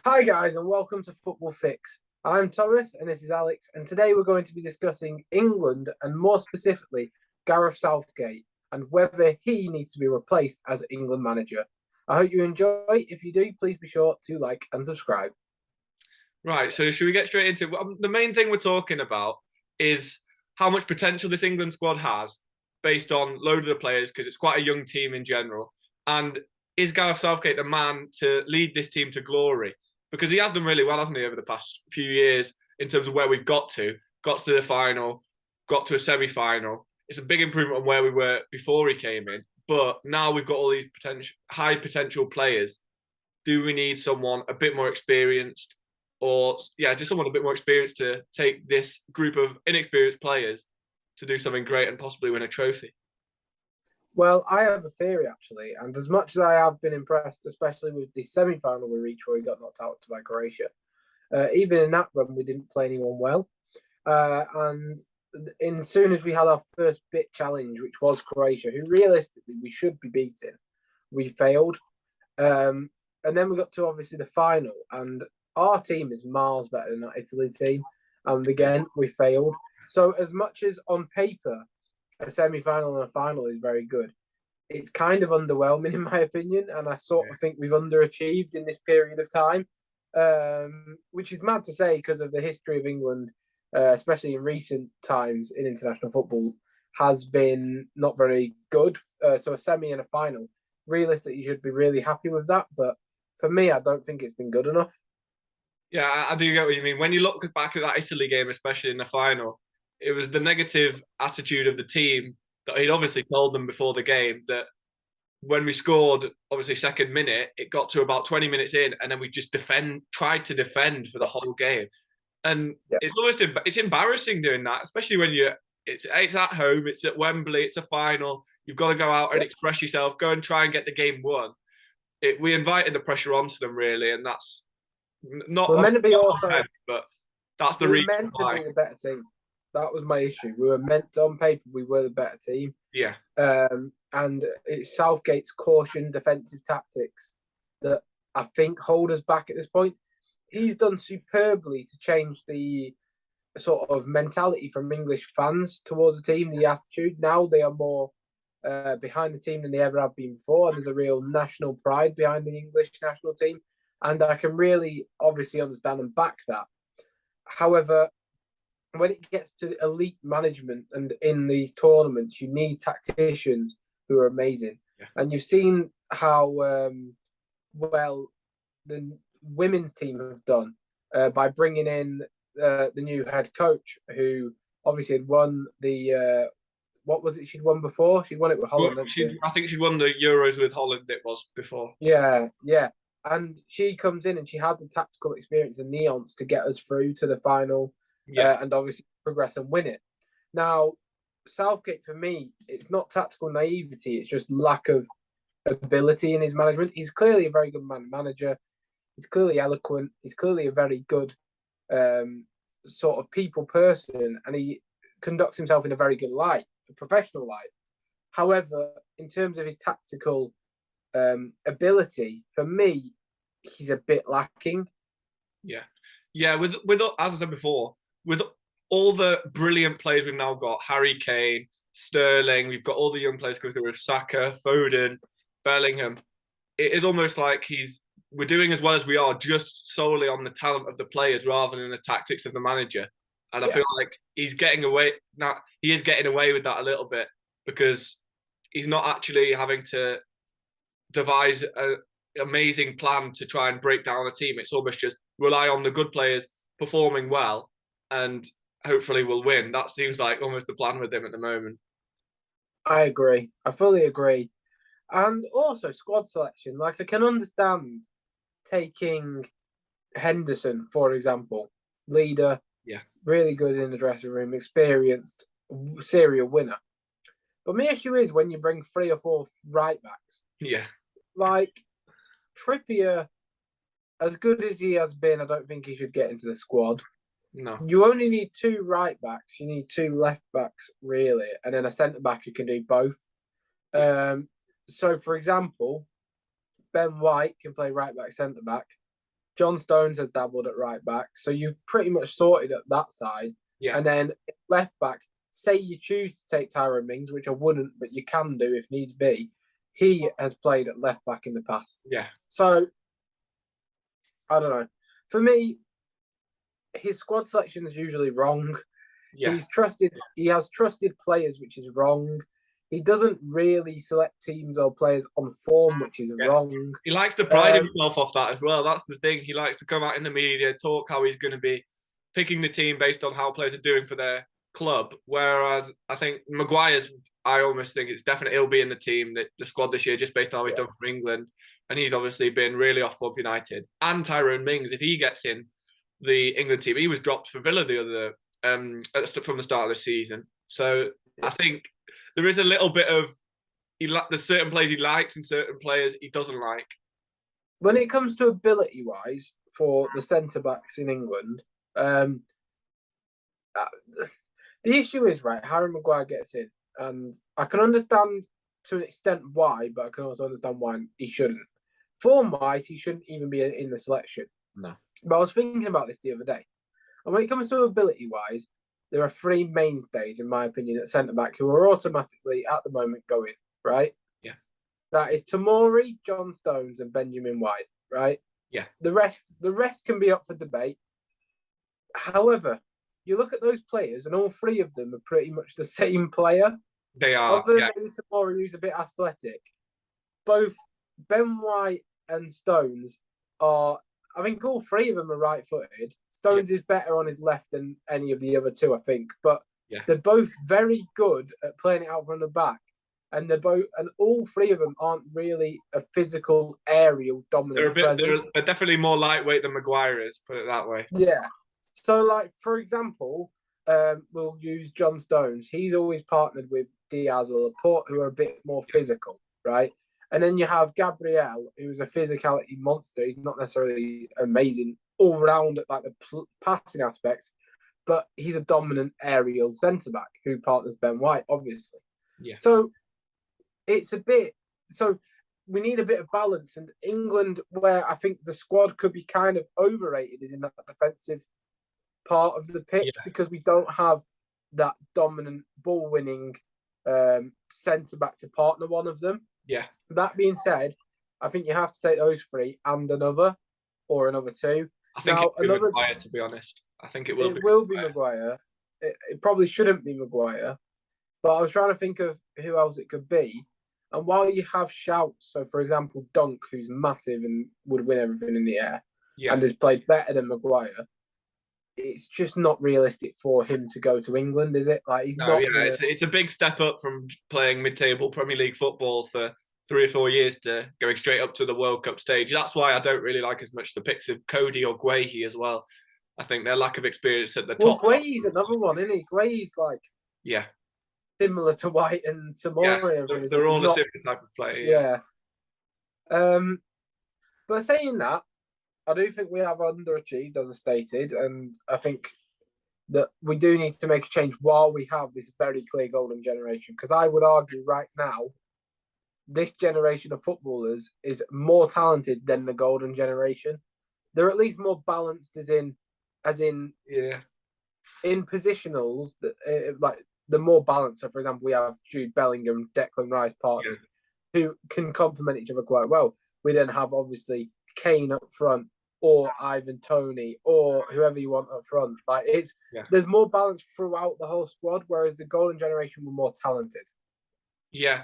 Hi, guys, and welcome to Football Fix. I'm Thomas, and this is Alex, and today we're going to be discussing England and more specifically Gareth Southgate and whether he needs to be replaced as England manager. I hope you enjoy. If you do, please be sure to like and subscribe. Right, so should we get straight into the main thing we're talking about is how much potential this England squad has based on a load of the players because it's quite a young team in general. And is Gareth Southgate the man to lead this team to glory? Because he has done really well, hasn't he, over the past few years in terms of where we've got to the final, got to a semi-final. It's a big improvement on where we were before he came in. But now we've got all these high potential players. Do we need someone a bit more experienced? Or just someone a bit more experienced to take this group of inexperienced players to do something great and possibly win a trophy. Well, I have a theory actually, and as much as I have been impressed, especially with the semi-final we reached where we got knocked out by Croatia, even in that run we didn't play anyone well. And in soon as we had our first bit challenge, which was Croatia, who realistically we should be beating, we failed. And then we got to obviously the final, and our team is miles better than that Italy team. And again, we failed. So as much as on paper a semi-final and a final is very good, it's kind of underwhelming in my opinion, and I sort of think we've underachieved in this period of time, which is mad to say because of the history of England, especially in recent times in international football, has been not very good. So a semi and a final, realistically, you should be really happy with that. But for me, I don't think it's been good enough. Yeah, I do get what you mean. When you look back at that Italy game, especially in the final, it was the negative attitude of the team that he'd obviously told them before the game that when we scored, obviously second minute, it got to about 20 minutes in, and then we just tried to defend for the whole game. And Yeah. it's embarrassing doing that, especially when it's at home, it's at Wembley, it's a final. You've got to go out and Yeah. express yourself, go and try and get the game won. We invited the pressure onto them really, and that's not We're meant to be that's not also them, but that's the we were reason meant to why. be the better team. That was my issue. We were meant to, on paper, we were the better team. Yeah, And it's Southgate's caution defensive tactics that I think hold us back at this point. He's done superbly to change the sort of mentality from English fans towards the team, the attitude. Now they are more behind the team than they ever have been before. And there's a real national pride behind the English national team. And I can really obviously understand and back that. However, when it gets to elite management and in these tournaments, you need tacticians who are amazing. yeah, And you've seen how well the women's team have done by bringing in the new head coach, who obviously had won the what was it she'd won before? She won it with well, Holland, hadn't she? I think she won the Euros with Holland. It was before. Yeah, yeah. And she comes in and she had the tactical experience and nuance to get us through to the final, Yeah, and obviously progress and win it. Now, Southgate for me, it's not tactical naivety; it's just lack of ability in his management. He's clearly a very good manager. He's clearly eloquent. He's clearly a very good sort of people person, and he conducts himself in a very good light, a professional light. However, in terms of his tactical ability, for me, he's a bit lacking. yeah, yeah. With as I said before, with all the brilliant players we've now got, Harry Kane, Sterling, we've got all the young players coming through with Saka, Foden, Bellingham. It is almost like we're doing as well as we are just solely on the talent of the players rather than the tactics of the manager. And I Yeah, feel like he's getting away now. He is getting away with that a little bit because he's not actually having to devise an amazing plan to try and break down a team. It's almost just rely on the good players performing well, and hopefully we'll win. That seems like almost the plan with him at the moment. I agree. I fully agree. And also squad selection. Like I can understand taking Henderson, for example, leader, Yeah, really good in the dressing room, experienced, serial winner. But my issue is when you bring three or four right backs. yeah, Like Trippier, as good as he has been, I don't think he should get into the squad. no, You only need two right backs. You need two left backs, really, and then a centre back who can do both. yeah, So, for example, Ben White can play right back, centre back. John Stones has dabbled at right back, so you've pretty much sorted at that side. Yeah. And then left back, say you choose to take Tyrone Mings, which I wouldn't, but you can do if needs be. He has played at left back in the past. Yeah. So, I don't know. For me, his squad selection is usually wrong. Yeah. He has trusted players, which is wrong. He doesn't really select teams or players on form, which is wrong. He likes to pride himself off that as well. That's the thing. He likes to come out in the media, talk how he's going to be picking the team based on how players are doing for their club. Whereas I think Maguire's, I almost think it's definitely he'll be in the team, the squad this year, just based on how he's done for England. And he's obviously been really off for United. And Tyrone Mings, if he gets in the England team, he was dropped for Villa the other from the start of the season. So I think there is a little bit of there's certain players he likes and certain players he doesn't like. When it comes to ability wise for the centre backs in England, the issue is Harry Maguire gets in, and I can understand to an extent why, but I can also understand why he shouldn't. Form wise, he shouldn't even be in the selection. No. But I was thinking about this the other day, and when it comes to ability wise, there are three mainstays, in my opinion, at centre back who are automatically at the moment going, right? Yeah. That is Tomori, John Stones, and Benjamin White, right? Yeah. The rest can be up for debate. However, you look at those players, and all three of them are pretty much the same player. They are. Other than maybe Tomori, who's a bit athletic. Both Ben White and Stones are, I think all three of them are right-footed. Stones is better on his left than any of the other two, I think. But they're both very good at playing it out from the back. And all three of them aren't really a physical, aerial, dominant presence. They're definitely more lightweight than Maguire is, put it that way. Yeah. So, like, for example, we'll use John Stones. He's always partnered with Diaz or Laporte, who are a bit more physical, right? And then you have Gabriel, who's a physicality monster. He's not necessarily amazing all round at like the passing aspects, but he's a dominant aerial centre back who partners Ben White, obviously. Yeah. So it's we need a bit of balance. And England, where I think the squad could be kind of overrated, is in that defensive part of the pitch because we don't have that dominant ball winning centre back to partner one of them. Yeah. That being said, I think you have to take those three and another two. I think it'll be Maguire, to be honest. I think it will be. It will be Maguire. It probably shouldn't be Maguire, but I was trying to think of who else it could be. And while you have shouts, so for example, Dunk, who's massive and would win everything in the air, and has played better than Maguire, it's just not realistic for him to go to England, is it? Like he's not. Yeah, it's a big step up from playing mid-table Premier League football for 3 or 4 years to going straight up to the World Cup stage. That's why I don't really like as much the picks of Cody or Guehi as well. I think their lack of experience at the top. Well, Guehi's another one, isn't he? Guehi's like similar to White and Tomori. Yeah, they're all a different type of player. Yeah. But saying that, I do think we have underachieved, as I stated, and I think that we do need to make a change while we have this very clear golden generation. Because I would argue right now, this generation of footballers is more talented than the golden generation. They're at least more balanced, as in in positionals. Like they're more balanced. So, for example, we have Jude Bellingham, Declan Rice partner, who can complement each other quite well. We then have obviously Kane up front, or Ivan Toney, or whoever you want up front. Like there's more balance throughout the whole squad, whereas the golden generation were more talented. Yeah,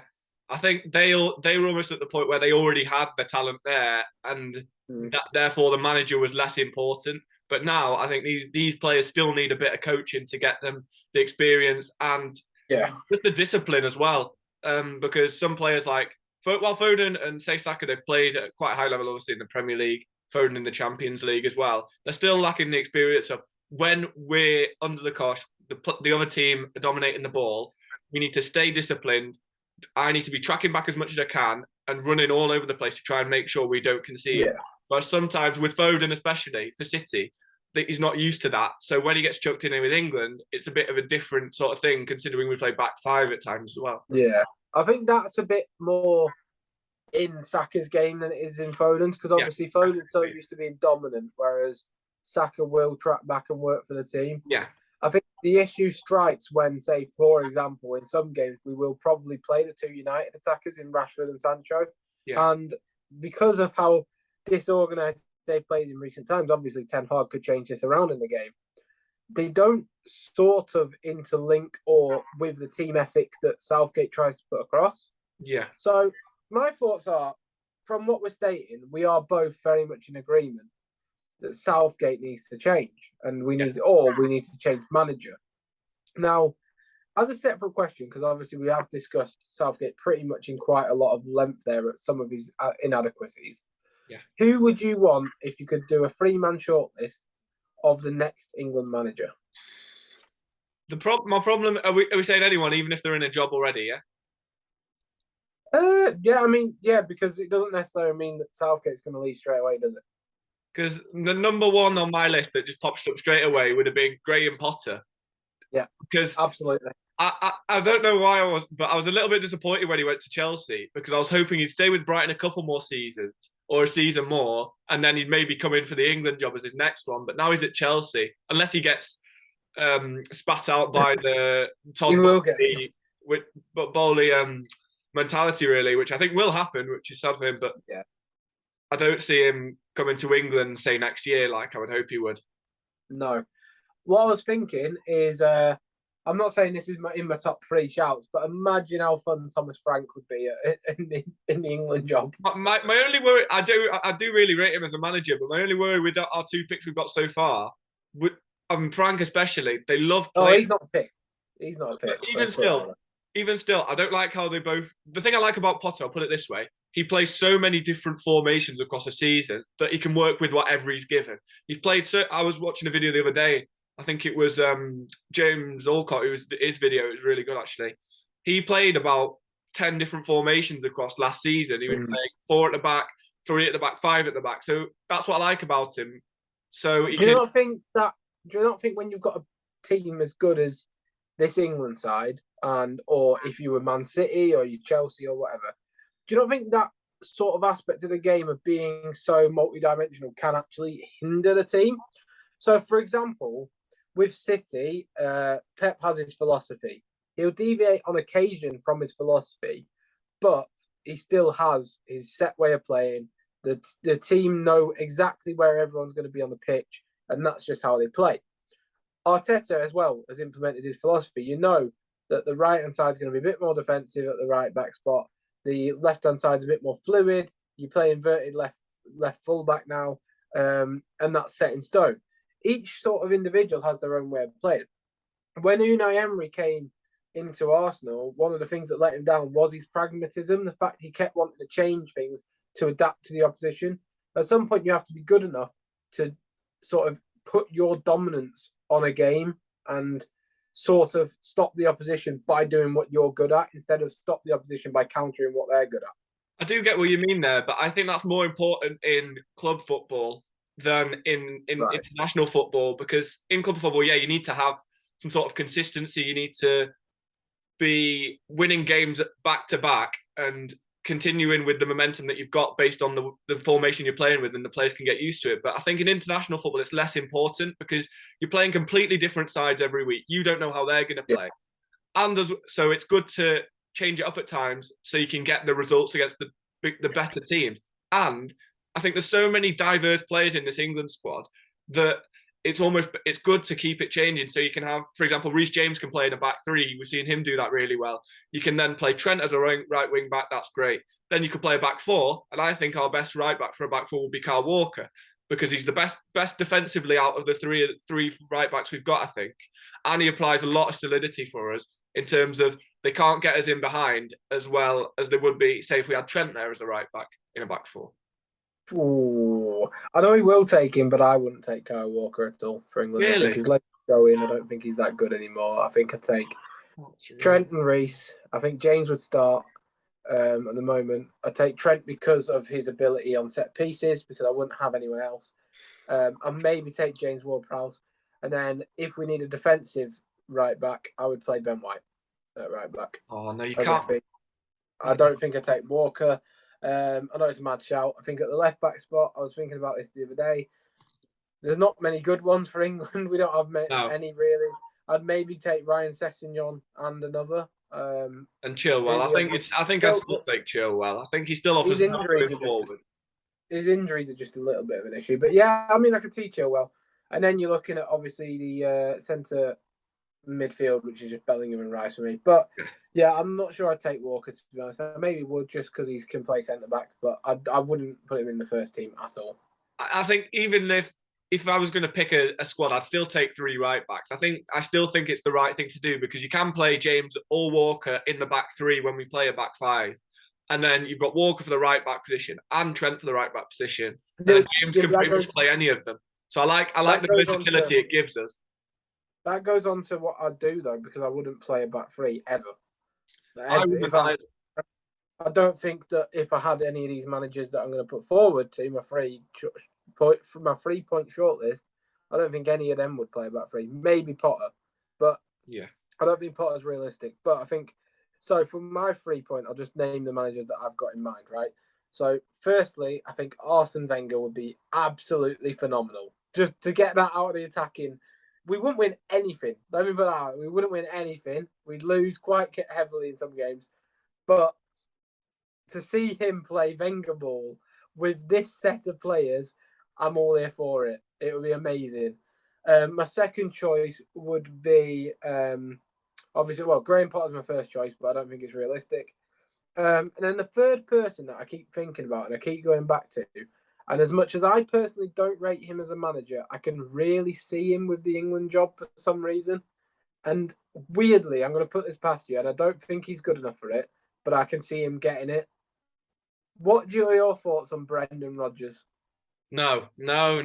I think they were almost at the point where they already had the talent there, and therefore the manager was less important. But now I think these players still need a bit of coaching to get them the experience and just the discipline as well. Because some players while Foden and say Saka, they've played at quite a high level, obviously in the Premier League, Foden in the Champions League as well. They're still lacking the experience of when we're under the cosh, the other team are dominating the ball. We need to stay disciplined. I need to be tracking back as much as I can and running all over the place to try and make sure we don't concede. Yeah. But sometimes with Foden, especially for City, he's not used to that. So when he gets chucked in with England, it's a bit of a different sort of thing, considering we play back five at times as well. Yeah, I think that's a bit more in Saka's game than it is in Foden's, because obviously Foden's so used to being dominant, whereas Saka will track back and work for the team. Yeah. I think the issue strikes when, say, for example, in some games, we will probably play the 2 United attackers in Rashford and Sancho. Yeah. And because of how disorganised they've played in recent times, obviously Ten Hag could change this around in the game. They don't sort of interlink or with the team ethic that Southgate tries to put across. Yeah. So my thoughts are, from what we're stating, we are both very much in agreement that Southgate needs to change, and we need to change manager. Now, as a separate question, because obviously we have discussed Southgate pretty much in quite a lot of length there at some of his inadequacies. Yeah. Who would you want if you could do a 3-man shortlist of the next England manager? My problem, are we saying anyone, even if they're in a job already, yeah? Because it doesn't necessarily mean that Southgate's going to leave straight away, does it? Because the number one on my list that just popped up straight away would have been Graham Potter. Yeah, because absolutely. I don't know why but I was a little bit disappointed when he went to Chelsea, because I was hoping he'd stay with Brighton a couple more seasons or a season more, and then he'd maybe come in for the England job as his next one. But now he's at Chelsea, unless he gets spat out by the Todd Bowley mentality, really, which I think will happen, which is sad for him. But yeah, I don't see him coming to England, say, next year, like I would hope he would. No. What I was thinking is, I'm not saying this is in my top 3 shouts, but imagine how fun Thomas Frank would be in the England job. My only worry, I do really rate him as a manager, but my only worry with our 2 picks we've got so far, Frank especially, they love playing. Oh, he's not a pick. He's not a pick. Even still, I don't like how they both. The thing I like about Potter, I'll put it this way: he plays so many different formations across a season that he can work with whatever he's given. He's played. I was watching a video the other day. I think it was James Alcott, his video. It was really good, actually. He played about 10 different formations across last season. He was playing 4 at the back, 3 at the back, 5 at the back. So that's what I like about him. So do you not think when you've got a team as good as this England side, or if you were Man City or you Chelsea or whatever, do you not think that sort of aspect of the game of being so multidimensional can actually hinder the team? So, for example, with City, Pep has his philosophy. He'll deviate on occasion from his philosophy, but he still has his set way of playing. The team know exactly where everyone's going to be on the pitch, and that's just how they play. Arteta as well has implemented his philosophy. You know that the right-hand side is going to be a bit more defensive at the right-back spot. The left-hand side is a bit more fluid. You play inverted left full-back now, and that's set in stone. Each sort of individual has their own way of playing. When Unai Emery came into Arsenal, one of the things that let him down was his pragmatism, the fact he kept wanting to change things to adapt to the opposition. At some point, you have to be good enough to sort of put your dominance on a game and sort of stop the opposition by doing what you're good at, instead of stop the opposition by countering what they're good at. I do get what you mean there, but I think that's more important in club football than in international football, because in club football, you need to have some sort of consistency. You need to be winning games back to back and continuing with the momentum that you've got based on the formation you're playing with, and the players can get used to it. But I think in international football, it's less important because you're playing completely different sides every week. You don't know how they're going to play. And so it's good to change it up at times so you can get the results against the better teams. And I think there's so many diverse players in this England squad that it's good to keep it changing. So you can have, for example, Reece James can play in a back 3. We've seen him do that really well. You can then play Trent as a right wing back. That's great. Then you could play a back 4. And I think our best right back for a back 4 will be Kyle Walker, because he's the best defensively out of the three right backs we've got, I think. And he applies a lot of solidity for us in terms of they can't get us in behind as well as they would be, say, if we had Trent there as a right back in a back 4. Ooh, I know he will take him, but I wouldn't take Kyle Walker at all for England. Really? I think his legs go in. I don't think he's that good anymore. I think I'd take Trent and Reece. I think James would start at the moment. I'd take Trent because of his ability on set pieces, because I wouldn't have anyone else. I'd maybe take James Ward-Prowse. And then if we need a defensive right back, I would play Ben White at right back. Oh, no, you can't. I don't think I'd take Walker. I know it's a mad shout. I think at the left back spot, I was thinking about this the other day. There's not many good ones for England. We don't have any really. I'd maybe take Ryan Sessegnon and another. And Chilwell. I think I'd still take Chilwell. I think he still offers enough going forward. His injuries are just a little bit of an issue. But yeah, I mean, I could see Chilwell. And then you're looking at, obviously, the centre midfield, which is just Bellingham and Rice for me. But yeah, I'm not sure I'd take Walker, to be honest. I maybe would just because he can play centre back, but I wouldn't put him in the first team at all. I think even if I was going to pick a squad, I'd still take 3 right backs. I still think it's the right thing to do because you can play James or Walker in the back 3 when we play a back 5. And then you've got Walker for the right back position and Trent for the right back position. And then James can pretty much play any of them. So I like the versatility it gives us. That goes on to what I'd do, though, because I wouldn't play a back 3 ever. I don't think that if I had any of these managers that I'm going to put forward to my 3-point shortlist, I don't think any of them would play a back 3. Maybe Potter, but yeah, I don't think Potter's realistic. But I think so. For my 3-point, I'll just name the managers that I've got in mind. Right. So, firstly, I think Arsene Wenger would be absolutely phenomenal. Just to get that out of the attacking. We wouldn't win anything. Let me put that out. We wouldn't win anything. We'd lose quite heavily in some games. But to see him play Wenger ball with this set of players, I'm all here for it. It would be amazing. My second choice would be, obviously, Graham Potter's my first choice, but I don't think it's realistic. And then the third person that I keep thinking about and I keep going back to, and as much as I personally don't rate him as a manager, I can really see him with the England job for some reason. And weirdly, I'm going to put this past you, and I don't think he's good enough for it, but I can see him getting it. What are your thoughts on Brendan Rodgers? No. My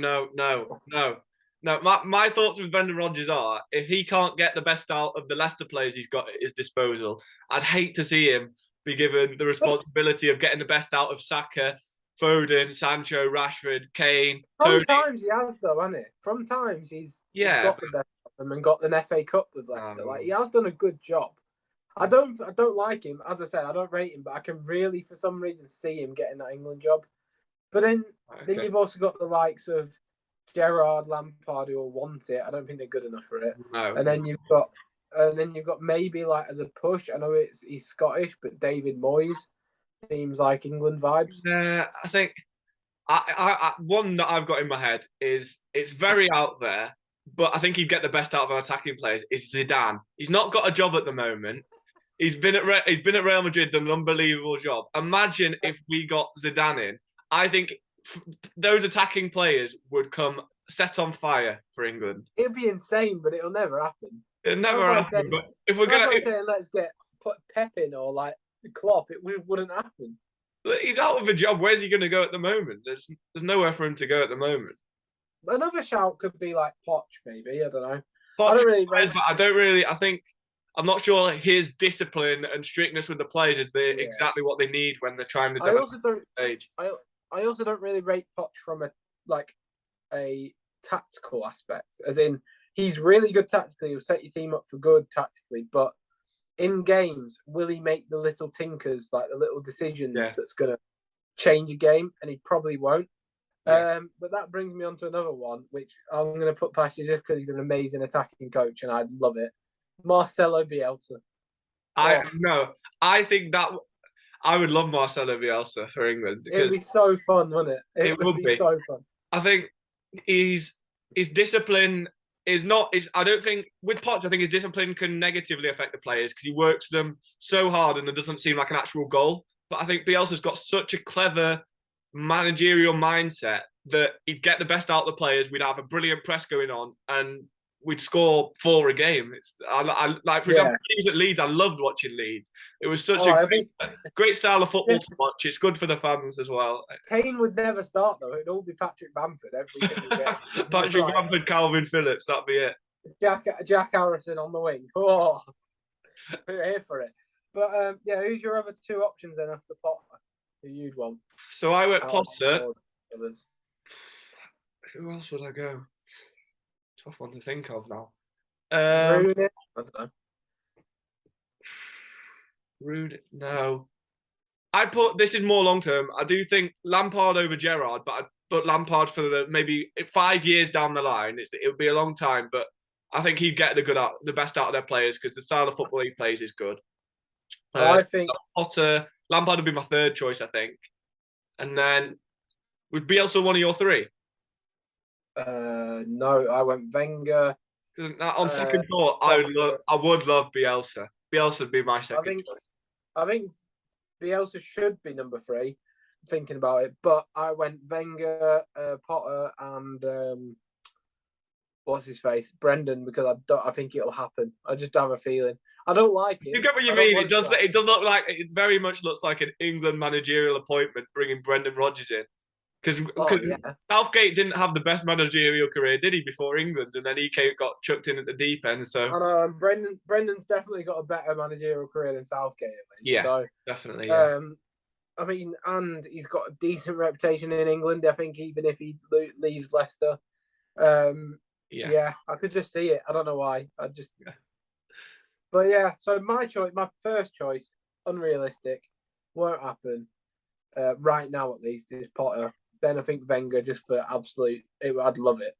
thoughts with Brendan Rodgers are if he can't get the best out of the Leicester players he's got at his disposal, I'd hate to see him be given the responsibility of getting the best out of Saka, Foden, Sancho, Rashford, Kane, Tony. Sometimes he has, though, hasn't it? Sometimes he's got the best of them and got an FA Cup with Leicester. Like, he has done a good job. I don't like him. As I said, I don't rate him, but I can really, for some reason, see him getting that England job. But then you've also got the likes of Gerrard, Lampard, who will want it. I don't think they're good enough for it. No. And then you've got maybe like as a push. I know he's Scottish, but David Moyes seems like England vibes. I think I one that I've got in my head is it's very out there, but I think he'd get the best out of our attacking players is Zidane. He's not got a job at the moment. He's been at Real Madrid, done an unbelievable job. Imagine if we got Zidane in. I think those attacking players would come set on fire for England. It'd be insane, but it'll never happen. It'll never happen. But if we're saying let's get Pep in or like Klopp, it wouldn't happen. He's out of a job. Where's he going to go at the moment? There's nowhere for him to go at the moment. Another shout could be like Poch, maybe. I don't know. Poch, I don't really. I think I'm not sure his discipline and strictness with the players is exactly what they need when they're trying to develop the stage. I also don't really rate Poch from a tactical aspect, as in he's really good tactically. He'll set your team up for good tactically, but in games, will he make the little tinkers, like the little decisions that's going to change a game? And he probably won't. Yeah. But that brings me on to another one, which I'm going to put past you just because he's an amazing attacking coach and I love it. Marcelo Bielsa. I think that I would love Marcelo Bielsa for England. It'd be so fun, wouldn't it? It would be so fun. I think his discipline is not. I don't think with Poch, I think his discipline can negatively affect the players because he works them so hard and it doesn't seem like an actual goal. But I think Bielsa's got such a clever managerial mindset that he'd get the best out of the players. We'd have a brilliant press going on and we'd score 4 a game. For example, he was at Leeds. I loved watching Leeds. It was such a great style of football to watch. It's good for the fans as well. Kane would never start though. It'd all be Patrick Bamford every single game. Patrick Bamford, Calvin Phillips. That'd be it. Jack Harrison on the wing. Oh, we're here for it. But who's your other 2 options then after Potter? Who you'd want? So I went Potter. Who else would I go? Tough one to think of now. Rooney? I don't know. Rude? No. this is more long term. I do think Lampard over Gerrard, but I put Lampard for maybe 5 years down the line. It would be a long time, but I think he'd get the best out of their players because the style of football he plays is good. I think Lampard would be my third choice, I think, and then would Bielsa one of your three? No, I went Wenger. On second thought, I would love Bielsa. Bielsa would be my second choice. I think Bielsa should be number 3. Thinking about it, but I went Wenger, Potter, and what's his face, Brendan, because I think it'll happen. I just have a feeling. I don't like it. You get what you mean. It does. It does look like it. Very much looks like an England managerial appointment, bringing Brendan Rodgers in, because Southgate didn't have the best managerial career, did he, before England, and then he got chucked in at the deep end. So I know, and Brendan's definitely got a better managerial career than Southgate. Yeah, so, definitely. Yeah. I mean, and he's got a decent reputation in England. I think even if he leaves Leicester, yeah, I could just see it. I don't know why. But yeah, so my first choice, unrealistic, won't happen right now at least, is Potter. Then I think Wenger, just for absolute, I'd love it.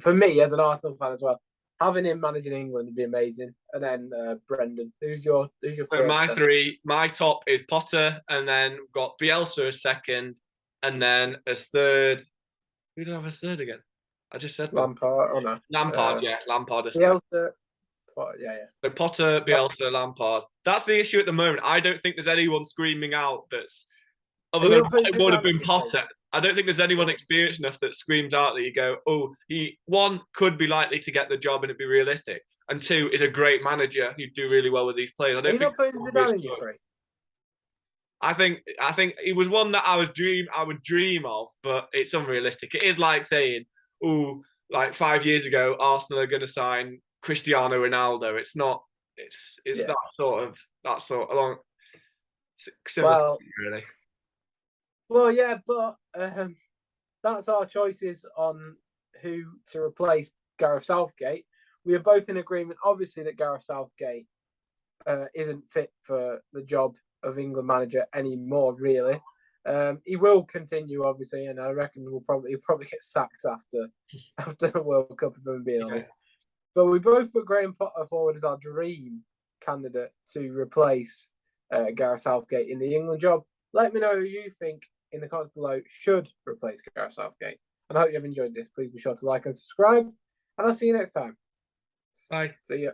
For me as an Arsenal fan as well, having him managing England would be amazing. And then Brendan, who's your first? So my top is Potter, and then we've got Bielsa as second, and then as third. Who do I have as third again? I just said Lampard. Oh no, Lampard. Lampard as Bielsa. Third. Potter, yeah. So Potter, Bielsa, Lampard. That's the issue at the moment. I don't think there's anyone screaming out that's other than it would have been Potter. I don't think there's anyone experienced enough that screams out that you go, oh, he one could be likely to get the job and it'd be realistic, and 2 is a great manager who'd do really well with these players. I don't think putting Zidane in your 3. I think it was one that I would dream of, but it's unrealistic. It is like saying, oh, like 5 years ago, Arsenal are going to sign Cristiano Ronaldo. It's not. It's that sort of along. Similar thing, really. Well, yeah, but that's our choices on who to replace Gareth Southgate. We are both in agreement, obviously, that Gareth Southgate isn't fit for the job of England manager anymore. Really, he will continue, obviously, and I reckon he'll probably get sacked after the World Cup, if I'm being honest. But we both put Graham Potter forward as our dream candidate to replace Gareth Southgate in the England job. Let me know who you think in the comments below should replace Gareth Southgate. And I hope you've enjoyed this. Please be sure to like and subscribe. And I'll see you next time. Bye. See ya.